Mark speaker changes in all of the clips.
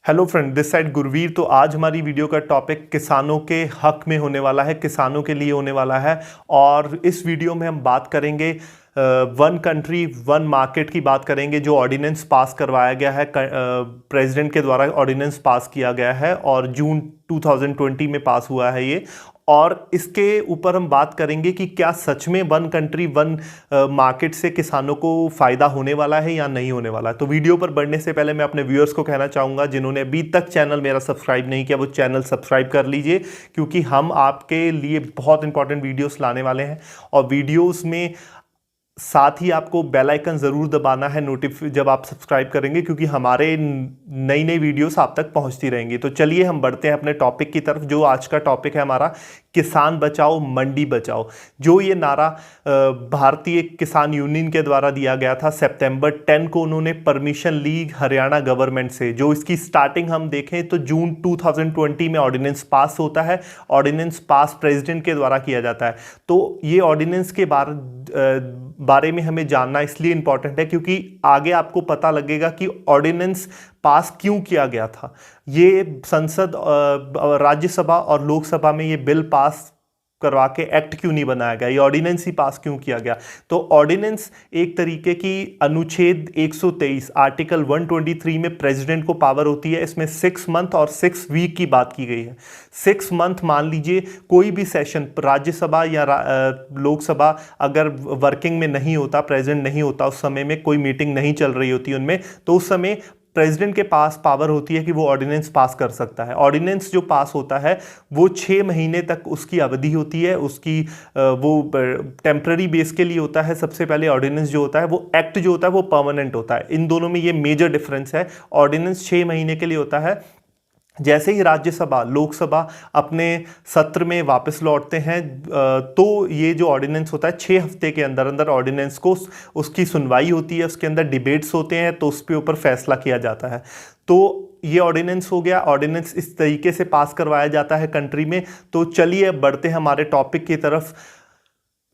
Speaker 1: Hello friend, this side Gurvir. तो आज हमारी वीडियो का टॉपिक किसानों के हक में होने वाला है, किसानों के लिए होने वाला है। और इस वीडियो में हम बात करेंगे वन कंट्री वन मार्केट की बात करेंगे, जो ऑर्डिनेंस पास करवाया गया है, प्रेसिडेंट के द्वारा ऑर्डिनेंस पास किया गया है और जून 2020 में पास हुआ है ये। और इसके ऊपर हम बात करेंगे कि क्या सच में वन कंट्री वन मार्केट से किसानों को फायदा होने वाला है या नहीं होने वाला है। तो वीडियो पर बढ़ने से पहले मैं अपने व्यूअर्स को कहना चाहूँगा, जिन्होंने अभी तक चैनल मेरा सब्सक्राइब नहीं किया, वो चैनल सब्सक्राइब कर लीजिए, क्योंकि हम आपके लिए बहुत इंपॉर्टेंट वीडियोस लाने वाले हैं। और वीडियोस में साथ ही आपको बेल आइकन ज़रूर दबाना है जब आप सब्सक्राइब करेंगे, क्योंकि हमारे नई नई वीडियोस आप तक पहुंचती रहेंगी। तो चलिए हम बढ़ते हैं अपने टॉपिक की तरफ। जो आज का टॉपिक है हमारा, किसान बचाओ मंडी बचाओ। जो ये नारा भारतीय किसान यूनियन के द्वारा दिया गया था, सितंबर 10 को उन्होंने परमिशन ली हरियाणा गवर्नमेंट से। जो इसकी स्टार्टिंग हम देखें तो जून 2020 में ऑर्डिनेंस पास होता है। ऑर्डिनेंस पास प्रेसिडेंट के द्वारा किया जाता है। तो ये ऑर्डिनेंस के बारे में हमें जानना इसलिए इंपॉर्टेंट है, क्योंकि आगे आपको पता लगेगा कि ऑर्डिनेंस पास क्यों किया गया था। ये संसद, राज्यसभा और लोकसभा में ये बिल पास करवा के एक्ट क्यों नहीं बनाया गया, ये ऑर्डिनेंस ही पास क्यों किया गया। तो ऑर्डिनेंस एक तरीके की अनुच्छेद 123 आर्टिकल 123 में प्रेसिडेंट को पावर होती है। इसमें 6 मंथ और 6 वीक की बात की गई है। 6 मंथ मान लीजिए कोई भी सेशन राज्यसभा या लोकसभा अगर वर्किंग में नहीं होता, प्रेसिडेंट नहीं होता, उस समय में कोई मीटिंग नहीं चल रही होती उनमें, तो उस समय प्रेसिडेंट के पास पावर होती है कि वो ऑर्डिनेंस पास कर सकता है। ऑर्डिनेंस जो पास होता है वो 6 महीने तक उसकी अवधि होती है। उसकी वो टेम्पररी बेस के लिए होता है। सबसे पहले ऑर्डिनेंस जो होता है, वो एक्ट जो होता है वो परमानेंट होता है। इन दोनों में ये मेजर डिफरेंस है। ऑर्डिनेंस 6 महीने के लिए होता है। जैसे ही राज्यसभा लोकसभा अपने सत्र में वापस लौटते हैं, तो ये जो ऑर्डिनेंस होता है 6 हफ्ते के अंदर अंदर ऑर्डिनेंस को उसकी सुनवाई होती है, उसके अंदर डिबेट्स होते हैं, तो उसके ऊपर फैसला किया जाता है। तो ये ऑर्डिनेंस हो गया। ऑर्डिनेंस इस तरीके से पास करवाया जाता है कंट्री में। तो चलिए बढ़ते हैं हमारे टॉपिक की तरफ।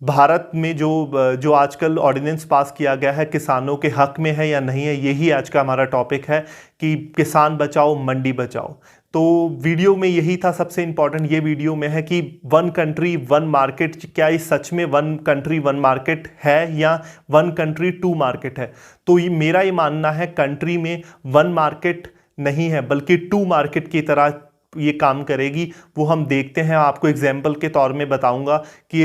Speaker 1: भारत में जो आजकल ऑर्डिनेंस पास किया गया है, किसानों के हक में है या नहीं है, यही आज का हमारा टॉपिक है कि किसान बचाओ मंडी बचाओ। तो वीडियो में यही था सबसे इंपॉर्टेंट। ये वीडियो में है कि वन कंट्री वन मार्केट, क्या ये सच में वन कंट्री वन मार्केट है या वन कंट्री टू मार्केट है। तो मेरा ये मानना है कंट्री में वन मार्केट नहीं है, बल्कि टू मार्केट की तरह ये काम करेगी। वो हम देखते हैं, आपको एग्जाम्पल के तौर में बताऊंगा कि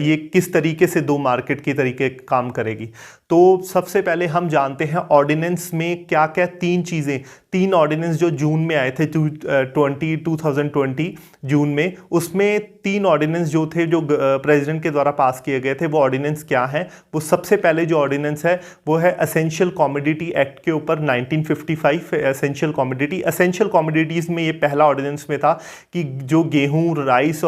Speaker 1: ये किस तरीके से दो मार्केट की तरीके काम करेगी। तो सबसे पहले हम जानते हैं ऑर्डिनेंस में क्या क्या 3 चीज़ें, 3 ऑर्डिनेंस जो जून में आए थे 2020 जून में, उसमें 3 ऑर्डिनेंस जो थे जो प्रेसिडेंट के द्वारा पास किए गए थे, वो ऑर्डिनेंस क्या है। वो सबसे पहले जो ऑर्डिनेंस है वो है एसेंशियल कमोडिटी एक्ट के ऊपर 1955। एसेंशियल कमोडिटीज़ में ये पहला ऑर्डिनेंस में था कि जो गेहूं, राइस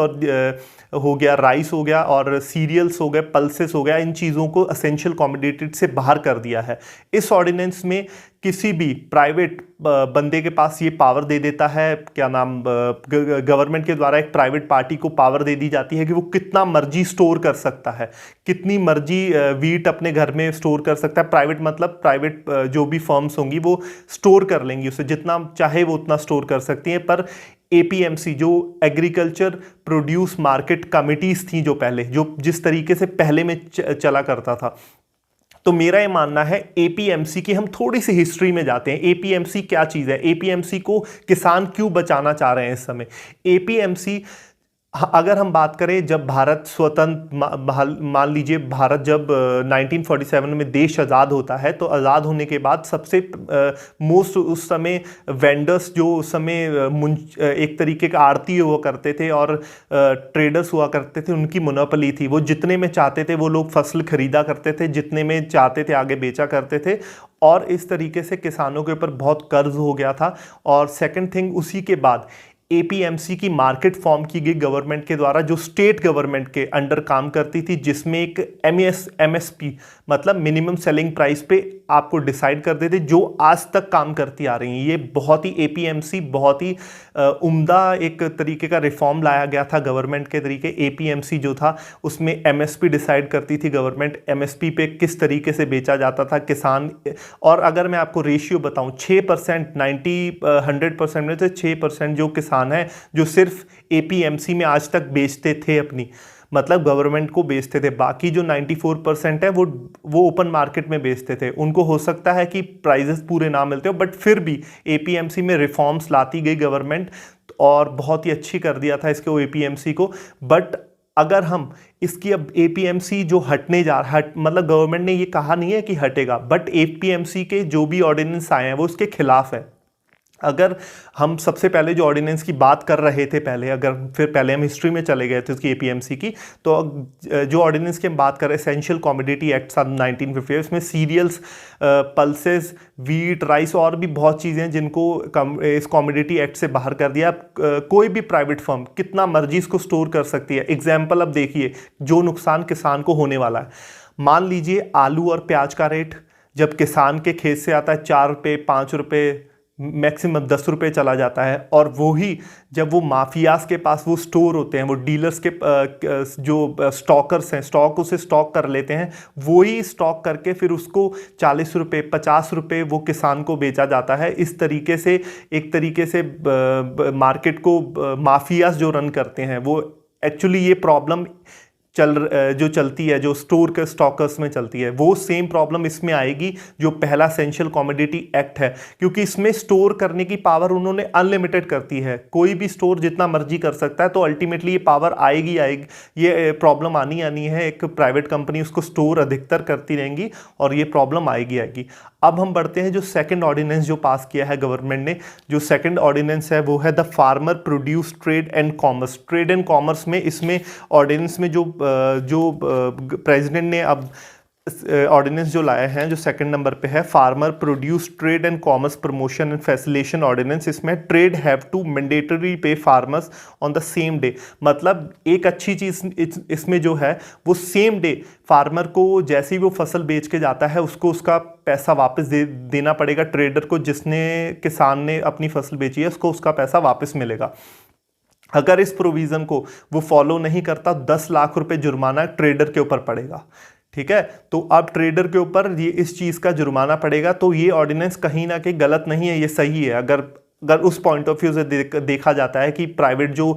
Speaker 1: हो गया और सीरियल्स हो गए, पल्सेस हो गया, इन चीज़ों को एसेंशियल कमोडिटी से बाहर कर दिया है। इस ऑर्डिनेंस में किसी भी प्राइवेट बंदे के पास ये पावर दे देता है, क्या नाम, गवर्नमेंट के द्वारा एक प्राइवेट पार्टी को पावर दे दी जाती है कि वो कितना मर्जी स्टोर कर सकता है, कितनी मर्जी वीट अपने घर में स्टोर कर सकता है। प्राइवेट मतलब प्राइवेट जो भी फर्म्स होंगी वो स्टोर कर लेंगी, उसे जितना चाहे वो उतना स्टोर कर सकती हैं। पर एपीएमसी जो एग्रीकल्चर प्रोड्यूस मार्केट कमिटीज थी, जो पहले जिस तरीके से पहले में चला करता था, तो मेरा ये मानना है एपीएमसी की हम थोड़ी सी हिस्ट्री में जाते हैं। एपीएमसी क्या चीज़ है, एपीएमसी को किसान क्यों बचाना चाह रहे हैं इस समय। एपीएमसी, अगर हम बात करें, जब भारत स्वतंत्र, मान लीजिए भारत जब 1947 में देश आज़ाद होता है, तो आज़ाद होने के बाद सबसे मोस्ट उस समय वेंडर्स जो उस समय एक तरीके का आड़ती हुआ करते थे और ट्रेडर्स हुआ करते थे, उनकी मोनोपोली थी। वो जितने में चाहते थे वो लोग फसल खरीदा करते थे, जितने में चाहते थे आगे बेचा करते थे, और इस तरीके से किसानों के ऊपर बहुत कर्ज हो गया था। और सेकंड थिंग, उसी के बाद एपीएमसी की मार्केट फॉर्म की गई गवर्नमेंट के द्वारा, जो स्टेट गवर्नमेंट के अंडर काम करती थी, जिसमें एक एमएसपी मतलब मिनिमम सेलिंग प्राइस पे आपको डिसाइड कर देते, जो आज तक काम करती आ रही हैं। ये बहुत ही एपीएमसी बहुत ही उम्दा एक तरीके का रिफॉर्म लाया गया था गवर्नमेंट के तरीके। एपीएमसी जो था उसमें एमएसपी डिसाइड करती थी गवर्नमेंट, एमएसपी पे किस तरीके से बेचा जाता था किसान। और अगर मैं आपको रेशियो बताऊं, 6% 100% में से 6% जो किसान हैं जो सिर्फ एपीएमसी में आज तक बेचते थे अपनी, मतलब गवर्नमेंट को बेचते थे। बाकी जो 94% है वो ओपन मार्केट में बेचते थे। उनको हो सकता है कि प्राइजेस पूरे ना मिलते हो, बट फिर भी एपीएमसी में रिफॉर्म्स लाती गई गवर्नमेंट और बहुत ही अच्छी कर दिया था इसको एपीएमसी को। बट अगर हम इसकी अब एपीएमसी जो हटने जा रहा है, मतलब गवर्नमेंट ने ये कहा नहीं है कि हटेगा, बट एपीएमसी के जो भी ऑर्डिनेंस आए हैं वो उसके खिलाफ है। अगर हम सबसे पहले जो ऑर्डिनेंस की बात कर रहे थे पहले, अगर फिर पहले हम हिस्ट्री में चले गए थे उसकी एपीएमसी की, तो जो ऑर्डिनेंस की हम बात कर रहे हैं एसेंशियल कमोडिटी एक्ट सन 1958, इसमें सीरियल्स, पल्सेस, वीट, राइस और भी बहुत चीज़ें हैं जिनको इस कमोडिटी एक्ट से बाहर कर दिया। कोई भी प्राइवेट फर्म कितना मर्जी इसको स्टोर कर सकती है। एग्जाम्पल अब देखिए जो नुकसान किसान को होने वाला है। मान लीजिए आलू और प्याज का रेट जब किसान के खेत से आता है 4 रुपये 5 रुपये मैक्सिमम 10 रुपये चला जाता है, और वो ही जब वो माफियाज के पास वो स्टोर होते हैं, वो डीलर्स के जो स्टॉकर्स हैं स्टॉक उसे स्टॉक कर लेते हैं, वो ही स्टॉक करके फिर उसको 40 रुपये 50 रुपये वो किसान को बेचा जाता है। इस तरीके से एक तरीके से मार्केट को माफियाज जो रन करते हैं वो एक्चुअली ये प्रॉब्लम जो चलती है, जो स्टोर के स्टॉकर्स में चलती है, वो सेम प्रॉब्लम इसमें आएगी जो पहला एसेंशियल कमोडिटी एक्ट है, क्योंकि इसमें स्टोर करने की पावर उन्होंने अनलिमिटेड करती है। कोई भी स्टोर जितना मर्जी कर सकता है, तो अल्टीमेटली ये पावर आएगी। ये प्रॉब्लम आनी है। एक प्राइवेट कंपनी उसको स्टोर अधिकतर करती रहेंगी और ये प्रॉब्लम आएगी। अब हम बढ़ते हैं जो सेकंड ऑर्डिनेंस जो पास किया है गवर्नमेंट ने। जो सेकंड ऑर्डिनेंस है वो है the farmer produce trade and commerce. Trade and commerce में इसमें ऑर्डिनेंस में जो प्रेसिडेंट ने अब ऑर्डिनेंस जो लाए हैं, जो सेकंड नंबर पे है, farmer produce trade and commerce promotion and facilitation ordinance. इसमें trade have to mandatory pay farmers on the same day. मतलब एक अच्छी चीज इसमें जो है वो सेम डे फार्मर को जैसे ही वो फसल बेच के जाता है उसको उसका पैसा वापस देना पड़ेगा ट्रेडर को। जिसने किसान ने अपनी फसल बेची है उसको उसका पैसा वापस मिलेगा। अगर इस प्रोविजन को वो फॉलो नहीं करता 10 लाख रुपए जुर्माना ट्रेडर के ऊपर पड़ेगा। ठीक है, तो अब ट्रेडर के ऊपर ये इस चीज़ का जुर्माना पड़ेगा। तो ये ऑर्डिनेंस कहीं ना कहीं गलत नहीं है, ये सही है। अगर उस पॉइंट ऑफ व्यू से देखा जाता है कि प्राइवेट जो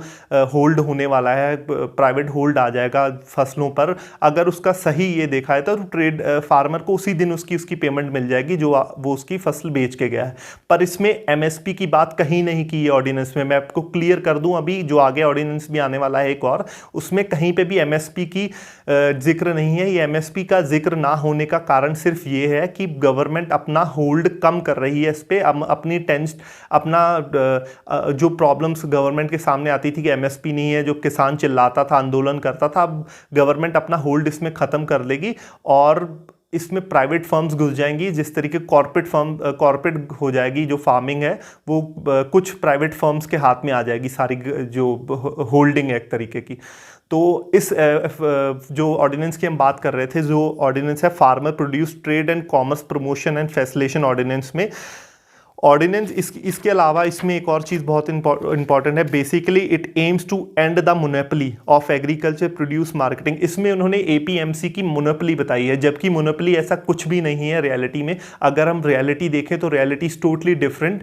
Speaker 1: होल्ड होने वाला है, प्राइवेट होल्ड आ जाएगा फसलों पर, अगर उसका सही ये देखा है तो ट्रेड फार्मर को उसी दिन उसकी पेमेंट मिल जाएगी जो वो उसकी फसल बेच के गया है। पर इसमें एमएसपी की बात कहीं नहीं की है ऑर्डिनेंस में। मैं आपको क्लियर कर दूं, अभी जो आगे ऑर्डिनेंस भी आने वाला है एक और, उसमें कहीं पे भी एमएसपी की जिक्र नहीं है। ये एमएसपी का जिक्र ना होने का कारण सिर्फ ये है कि गवर्नमेंट अपना होल्ड कम कर रही है इस पर। अपना जो प्रॉब्लम्स गवर्नमेंट के सामने आती थी कि एमएसपी नहीं है, जो किसान चिल्लाता था, आंदोलन करता था, अब गवर्नमेंट अपना होल्ड इसमें ख़त्म कर लेगी और इसमें प्राइवेट फर्म्स घुस जाएंगी। जिस तरीके कॉर्पोरेट हो जाएगी जो फार्मिंग है, वो कुछ प्राइवेट फर्म्स के हाथ में आ जाएगी सारी जो होल्डिंग है एक तरीके की। तो इस जो ऑर्डिनेंस की हम बात कर रहे थे, जो ऑर्डिनेंस है farmer produce trade and commerce promotion and facilitation ordinance में, ऑर्डिनेंस इसके अलावा इसमें एक और चीज़ बहुत इंपॉर्टेंट है। Basically it aims to end the monopoly of agriculture produce marketing. इसमें उन्होंने एपीएमसी की मोनोपोली बताई है, जबकि मोनोपोली ऐसा कुछ भी नहीं है रियलिटी में। अगर हम रियलिटी देखें तो reality is totally different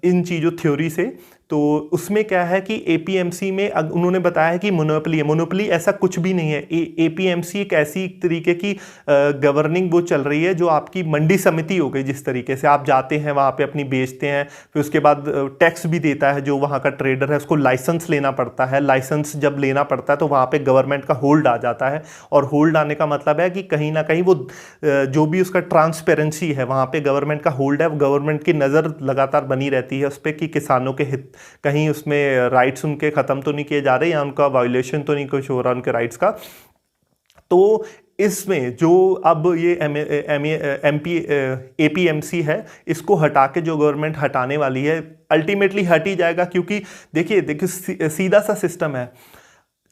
Speaker 1: in चीज़ों थ्योरी से। तो उसमें क्या है कि एपीएमसी में उन्होंने बताया है कि मोनोपोली है। मोनोपोली ऐसा कुछ भी नहीं है। एपीएमसी एक ऐसी तरीके की गवर्निंग वो चल रही है जो आपकी मंडी समिति हो गई। जिस तरीके से आप जाते हैं वहाँ पे अपनी बेचते हैं, फिर उसके बाद टैक्स भी देता है जो वहाँ का ट्रेडर है, उसको लाइसेंस लेना पड़ता है। लाइसेंस जब लेना पड़ता है तो वहाँ पे गवर्नमेंट का होल्ड आ जाता है, और होल्ड आने का मतलब है कि कहीं ना कहीं वो जो भी उसका ट्रांसपेरेंसी है वहाँ पे गवर्नमेंट का होल्ड है, गवर्नमेंट की नज़र लगातार बनी रहती है उस पर कि किसानों के हित कहीं उसमें राइट्स उनके ख़त्म तो नहीं किए जा रहे या उनका वायोलेशन तो नहीं कुछ हो रहा उनके राइट्स का। तो इसमें जो अब ये एपीएमसी है, इसको हटा के जो गवर्नमेंट हटाने वाली है, अल्टीमेटली हट ही जाएगा। क्योंकि देखिए सीधा सा सिस्टम है।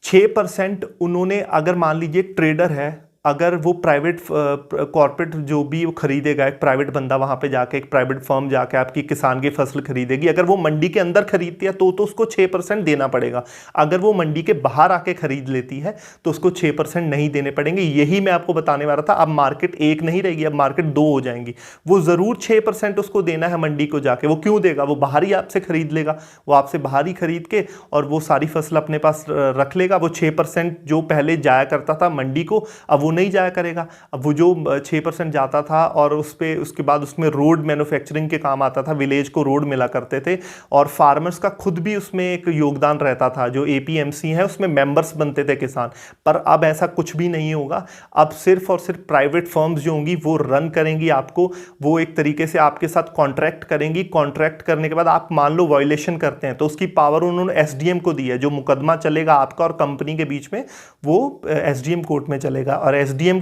Speaker 1: 6% उन्होंने, अगर मान लीजिए ट्रेडर है, अगर वो प्राइवेट कॉर्पोरेट जो भी वो खरीदेगा, एक प्राइवेट बंदा वहाँ पे जाके, एक प्राइवेट फर्म जाके आपकी किसान की फसल खरीदेगी, अगर वो मंडी के अंदर खरीदती है तो उसको 6% देना पड़ेगा। अगर वो मंडी के बाहर आके खरीद लेती है तो उसको 6% नहीं देने पड़ेंगे। यही मैं आपको बताने वाला था। अब मार्केट एक नहीं रहेगी, अब मार्केट दो हो जाएंगी। वो ज़रूर 6% उसको देना है मंडी को जाके। वो क्यों देगा? वो बाहर ही आपसे खरीद लेगा, वो आपसे बाहर ही खरीद के और वो सारी फसल अपने पास रख लेगा। वो 6% जो पहले जाया करता था मंडी को, अब वो नहीं जाया करेगा। अब वो जो 6% जाता था और उसके बाद उसमें रोड मैन्युफैक्चरिंग के काम आता था, विलेज को रोड मिला करते थे और फार्मर्स का खुद भी उसमें एक योगदान रहता था। जो एपीएमसी है उसमें मेंबर्स बनते थे किसान। पर अब ऐसा कुछ भी नहीं होगा। अब सिर्फ और सिर्फ प्राइवेट फर्म्स जो होंगी वो रन करेंगी आपको। वो एक तरीके से आपके साथ कॉन्ट्रैक्ट करेंगी। कॉन्ट्रैक्ट करने के बाद आप मान लो वायलेशन करते हैं तो उसकी पावर उन्होंने एसडीएम को दी है। जो मुकदमा चलेगा आपका और कंपनी के बीच में वो एसडीएम कोर्ट में चलेगा और एसडीएम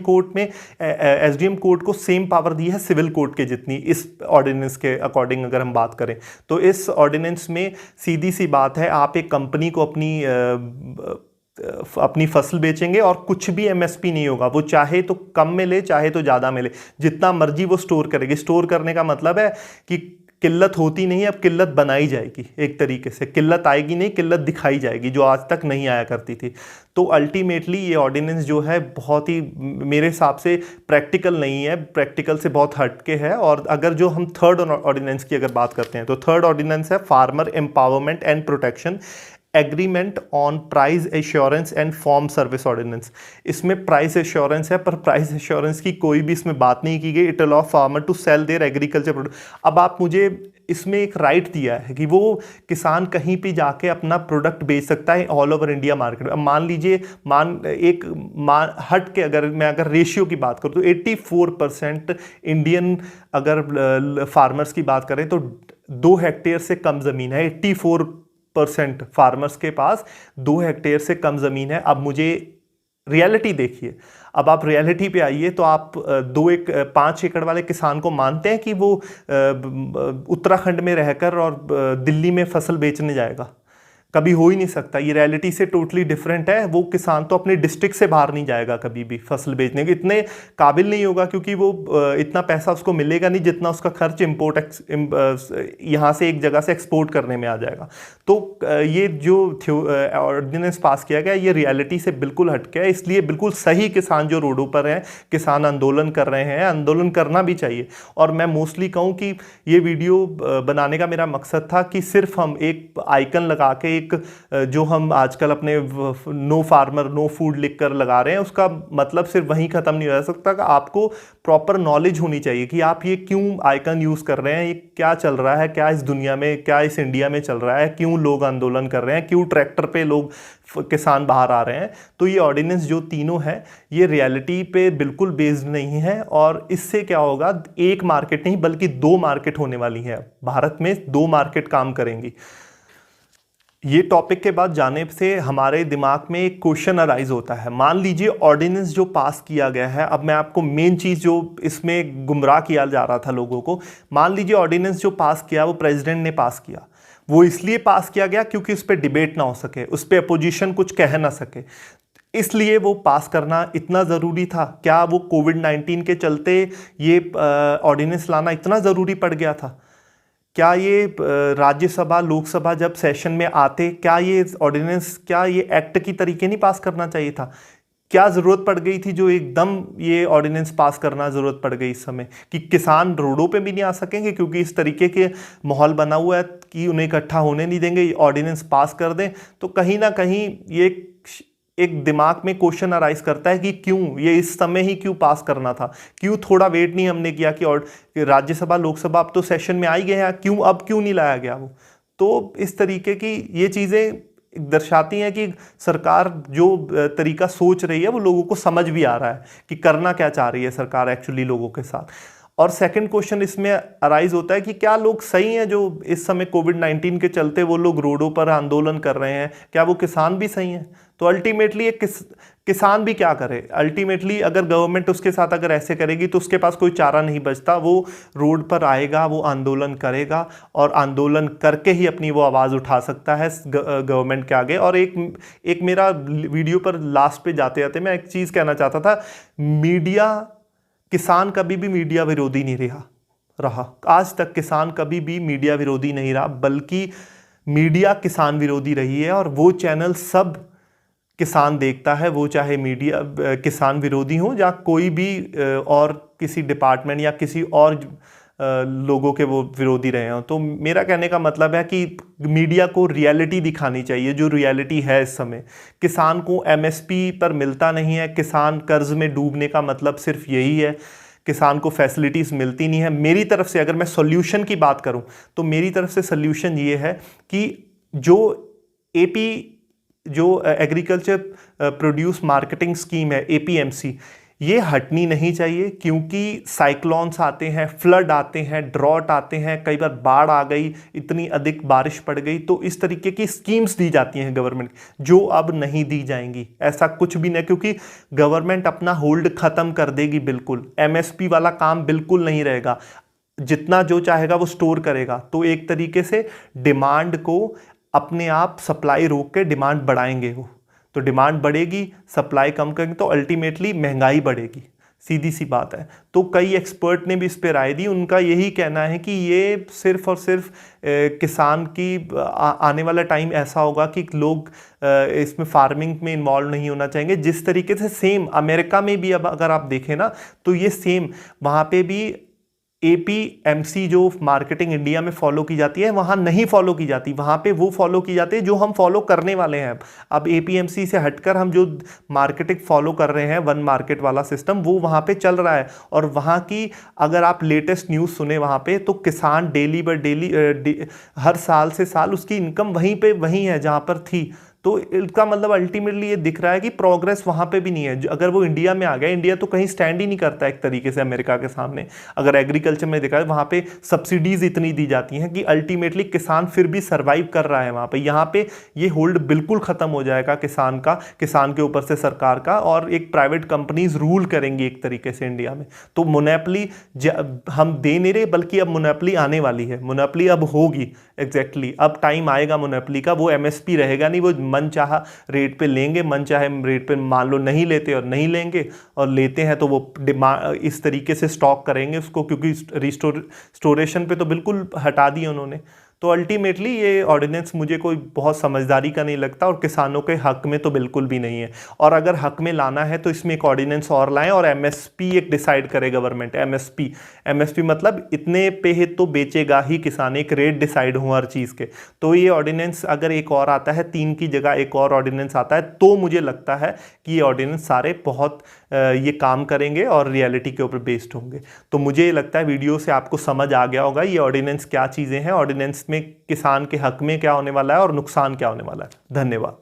Speaker 1: कोर्ट को सेम पावर दी है सिविल कोर्ट के जितनी इस ऑर्डिनेंस के अकॉर्डिंग अगर हम बात करें। तो इस ऑर्डिनेंस में सीधी सी बात है, आप एक कंपनी को अपनी फसल बेचेंगे और कुछ भी एमएसपी नहीं होगा। वो चाहे तो कम मिले चाहे तो ज़्यादा मिले, जितना मर्जी वो स्टोर करेगी। स्टोर करने का मतलब है कि किल्लत होती नहीं, अब किल्लत बनाई जाएगी। एक तरीके से किल्लत आएगी नहीं, किल्लत दिखाई जाएगी जो आज तक नहीं आया करती थी। तो अल्टीमेटली ये ऑर्डिनेंस जो है बहुत ही मेरे हिसाब से प्रैक्टिकल नहीं है, प्रैक्टिकल से बहुत हटके है। और अगर जो हम थर्ड ऑर्डिनेंस की अगर बात करते हैं तो थर्ड ऑर्डिनेंस है farmer empowerment and protection agreement on price assurance and farm service ordinance. इसमें प्राइस एश्योरेंस है, पर प्राइस एश्योरेंस की कोई भी इसमें बात नहीं की गई। It allow farmer to sell their agriculture product. अब आप मुझे इसमें एक राइट दिया है कि वो किसान कहीं भी जाके अपना प्रोडक्ट बेच सकता है ऑल ओवर इंडिया मार्केट में। अब मान लीजिए हट के अगर रेशियो की बात करूँ तो 84% इंडियन अगर फार्मर्स की बात करें तो 2 हेक्टेयर से कम ज़मीन है। 84% फार्मर्स के पास 2 हेक्टेयर से कम ज़मीन है। अब मुझे रियलिटी देखिए, अब आप रियलिटी पे आइए तो आप 5 एकड़ वाले किसान को मानते हैं कि वो उत्तराखंड में रहकर और दिल्ली में फसल बेचने जाएगा? कभी हो ही नहीं सकता। ये रियलिटी से टोटली डिफरेंट है। वो किसान तो अपने डिस्ट्रिक्ट से बाहर नहीं जाएगा कभी भी फसल बेचने के, इतने काबिल नहीं होगा, क्योंकि वो इतना पैसा उसको मिलेगा नहीं जितना उसका खर्च यहाँ से एक जगह से एक्सपोर्ट करने में आ जाएगा। तो ये जो ऑर्डिनेंस पास किया गया ये रियलिटी से बिल्कुल हटके है। इसलिए बिल्कुल सही किसान जो रोडों पर हैं, किसान आंदोलन कर रहे हैं, आंदोलन करना भी चाहिए। और मैं मोस्टली कहूँ कि ये वीडियो बनाने का मेरा मकसद था कि सिर्फ हम एक आइकन लगा के जो हम आजकल अपने नो फार्मर नो फूड लिखकर लगा रहे हैं, उसका मतलब सिर्फ वहीं खत्म नहीं हो सकता। कि आपको प्रॉपर नॉलेज होनी चाहिए कि आप ये क्यों आइकन यूज कर रहे हैं, ये क्या चल रहा है, क्या इस दुनिया में, क्या इस इंडिया में चल रहा है, क्यों लोग आंदोलन कर रहे हैं, क्यों ट्रैक्टर पे लोग किसान बाहर आ रहे हैं। तो ये ऑर्डिनेंस जो तीनों है ये रियलिटी पे बिल्कुल बेस्ड नहीं है। और इससे क्या होगा, एक मार्केट नहीं बल्कि 2 मार्केट होने वाली है। भारत में 2 मार्केट काम करेंगी। ये टॉपिक के बाद जाने से हमारे दिमाग में एक क्वेश्चन अराइज होता है। मान लीजिए ऑर्डिनेंस जो पास किया गया है, अब मैं आपको मेन चीज़ जो इसमें गुमराह किया जा रहा था लोगों को, मान लीजिए ऑर्डिनेंस जो पास किया वो प्रेसिडेंट ने पास किया। वो इसलिए पास किया गया क्योंकि उस पर डिबेट ना हो सके, उस पर अपोजिशन कुछ कह ना सके, इसलिए वो पास करना इतना ज़रूरी था। क्या वो कोविड-19 के चलते ये ऑर्डिनेंस लाना इतना ज़रूरी पड़ गया था? क्या ये राज्यसभा लोकसभा जब सेशन में आते, क्या ये ऑर्डिनेंस, क्या ये एक्ट की तरीके नहीं पास करना चाहिए था? क्या ज़रूरत पड़ गई थी जो एकदम ये ऑर्डिनेंस पास करना ज़रूरत पड़ गई इस समय कि किसान रोडों पे भी नहीं आ सकेंगे क्योंकि इस तरीके के माहौल बना हुआ है कि उन्हें इकट्ठा होने नहीं देंगे, ऑर्डिनेंस पास कर दें। तो कहीं ना कहीं ये एक दिमाग में क्वेश्चन अराइज करता है कि क्यों ये इस समय ही क्यों पास करना था, क्यों थोड़ा वेट नहीं हमने किया कि और राज्यसभा लोकसभा अब तो सेशन में आ ही गए हैं, क्यों नहीं लाया गया वो। तो इस तरीके की ये चीज़ें दर्शाती हैं कि सरकार जो तरीका सोच रही है वो लोगों को समझ भी आ रहा है कि करना क्या चाह रही है सरकार एक्चुअली लोगों के साथ। और सेकंड क्वेश्चन इसमें अराइज होता है कि क्या लोग सही हैं जो इस समय कोविड-19 के चलते वो लोग रोडों पर आंदोलन कर रहे हैं, क्या वो किसान भी सही हैं? तो अल्टीमेटली एक किसान भी क्या करे? अल्टीमेटली अगर गवर्नमेंट उसके साथ अगर ऐसे करेगी तो उसके पास कोई चारा नहीं बचता, वो रोड पर आएगा, वो आंदोलन करेगा और आंदोलन करके ही अपनी वो आवाज़ उठा सकता है गवर्नमेंट के आगे। और एक मेरा वीडियो पर लास्ट पे जाते जाते मैं एक चीज़ कहना चाहता था, मीडिया, किसान कभी भी मीडिया विरोधी नहीं रहा। आज तक किसान कभी भी मीडिया विरोधी नहीं रहा, बल्कि मीडिया किसान विरोधी रही है। और वो चैनल सब किसान देखता है, वो चाहे मीडिया किसान विरोधी हो या कोई भी और किसी डिपार्टमेंट या किसी और लोगों के वो विरोधी रहे हों। तो मेरा कहने का मतलब है कि मीडिया को रियलिटी दिखानी चाहिए, जो रियलिटी है इस समय। किसान को एमएसपी पर मिलता नहीं है, किसान कर्ज में डूबने का मतलब सिर्फ यही है, किसान को फैसिलिटीज़ मिलती नहीं है। मेरी तरफ से अगर मैं सॉल्यूशन की बात करूं तो मेरी तरफ से सॉल्यूशन ये है कि जो एपी जो एग्रीकल्चर प्रोड्यूस मार्केटिंग स्कीम है, एपीएमसी, ये हटनी नहीं चाहिए, क्योंकि साइक्लोन्स आते हैं, फ्लड आते हैं, ड्रॉट आते हैं, कई बार बाढ़ आ गई, इतनी अधिक बारिश पड़ गई, तो इस तरीके की स्कीम्स दी जाती हैं गवर्नमेंट, जो अब नहीं दी जाएंगी। ऐसा कुछ भी नहीं, क्योंकि गवर्नमेंट अपना होल्ड खत्म कर देगी बिल्कुल। एमएसपी वाला काम बिल्कुल नहीं रहेगा, जितना जो चाहेगा वो स्टोर करेगा। तो एक तरीके से डिमांड को अपने आप सप्लाई रोक के डिमांड बढ़ाएंगे वो, तो डिमांड बढ़ेगी, सप्लाई कम करेंगे तो अल्टीमेटली महंगाई बढ़ेगी, सीधी सी बात है। तो कई एक्सपर्ट ने भी इस पे राय दी, उनका यही कहना है कि ये सिर्फ और सिर्फ किसान की आने वाला टाइम ऐसा होगा कि लोग इसमें फार्मिंग में इन्वॉल्व नहीं होना चाहेंगे। जिस तरीके से सेम अमेरिका में भी अब अगर आप देखें ना, तो ये सेम वहाँ पे भी एपीएमसी जो मार्केटिंग इंडिया में फॉलो की जाती है, वहाँ नहीं फॉलो की जाती, वहाँ पे वो फॉलो की जाती है जो हम फॉलो करने वाले हैं। अब एपीएमसी से हटकर हम जो मार्केटिंग फॉलो कर रहे हैं, वन मार्केट वाला सिस्टम, वो वहाँ पे चल रहा है। और वहाँ की अगर आप लेटेस्ट न्यूज़ सुने वहाँ पे, तो किसान डेली बाय डेली हर साल से साल उसकी इनकम वहीं है जहाँ पर थी। तो इसका मतलब अल्टीमेटली ये दिख रहा है कि प्रोग्रेस वहाँ पे भी नहीं है। अगर वो इंडिया में आ गया, इंडिया तो कहीं स्टैंड ही नहीं करता एक तरीके से अमेरिका के सामने। अगर एग्रीकल्चर में देखा है, वहाँ पे सब्सिडीज इतनी दी जाती हैं कि अल्टीमेटली किसान फिर भी सर्वाइव कर रहा है वहाँ पे। यहाँ पे ये होल्ड बिल्कुल ख़त्म हो जाएगा किसान का, किसान के ऊपर से सरकार का, और एक प्राइवेट कंपनीज रूल करेंगी एक तरीके से इंडिया में। तो मोनोपोली हम दे नहीं रहे, बल्कि अब मोनोपोली आने वाली है, मोनोपोली अब होगी। एग्जैक्टली अब टाइम आएगा मोनोपोली का, वो एमएसपी रहेगा नहीं, वो मन चाहा रेट पे लेंगे, मन चाहे रेट पे मान लो नहीं लेते और नहीं लेंगे, और लेते हैं तो वो इस तरीके से स्टॉक करेंगे उसको, क्योंकि स्टोरेशन पे तो बिल्कुल हटा दिए उन्होंने। तो अल्टीमेटली ये ऑर्डिनेंस मुझे कोई बहुत समझदारी का नहीं लगता, और किसानों के हक में तो बिल्कुल भी नहीं है। और अगर हक में लाना है तो इसमें एक ऑर्डिनेंस और लाएं, और एमएसपी एक डिसाइड करे गवर्नमेंट। एमएसपी मतलब इतने पे है तो बेचेगा ही किसान, एक रेट डिसाइड हो हर चीज़ के। तो ये ऑर्डिनेंस अगर एक और आता है, 3 की जगह एक और ऑर्डिनेंस आता है, तो मुझे लगता है कि ये ऑर्डिनेंस सारे बहुत ये काम करेंगे और रियलिटी के ऊपर बेस्ड होंगे। तो मुझे लगता है वीडियो से आपको समझ आ गया होगा ये ऑर्डिनेंस क्या चीज़ें हैं, ऑर्डिनेंस में किसान के हक में क्या होने वाला है और नुकसान क्या होने वाला है। धन्यवाद।